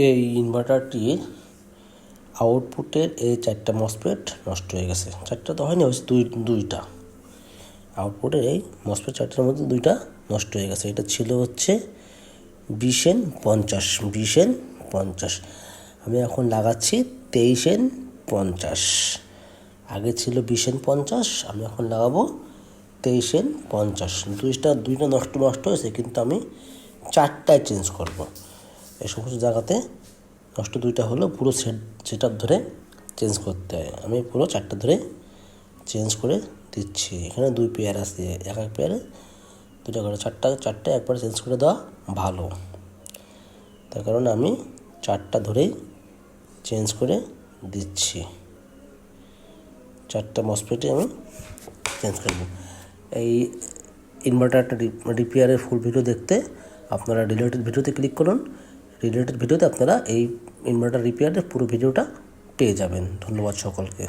এই ইনভার্টারটির আউটপুটের এই 4টা মসফেট নষ্ট হয়ে গেছে। 4টা তো হয়নি, হয়েছে দুইটা। আউটপুটের এই মসফেট 4টার মধ্যে 2টা নষ্ট হয়ে গেছে। এটা ছিল হচ্ছে 20N50, 20N50। আমি এখন লাগাচ্ছি 23N50। আগে ছিল 20N50, আমি এখন লাগাবো 23N50। দুইটা নষ্ট হয়েছে, কিন্তু আমি 4টায় চেঞ্জ করব। এই সমস্ত জায়গাতে নষ্ট 2টা হলো, পুরো সেট আপ ধরে চেঞ্জ করতে হয়। আমি পুরো 4টা ধরে চেঞ্জ করে দিচ্ছি। এখানে 2 পেয়ার আছে, এক পেয়ারে 2টা করে, 4টা একবার চেঞ্জ করে দেওয়া ভালো। তার কারণে আমি 4টা ধরেই চেঞ্জ করে দিচ্ছি। 4টা মসফেটে আমি চেঞ্জ করব। এই ইনভার্টারটা রিপেয়ারের ফুল ভিডিও দেখতে আপনারা রিলেটেড ভিডিওতে ক্লিক করুন। রিলেটেড ভিডিওতে আপনারা এই ইনভার্টার রিপেয়ারের পুরো ভিডিওটা পেয়ে যাবেন। ধন্যবাদ সকলকে।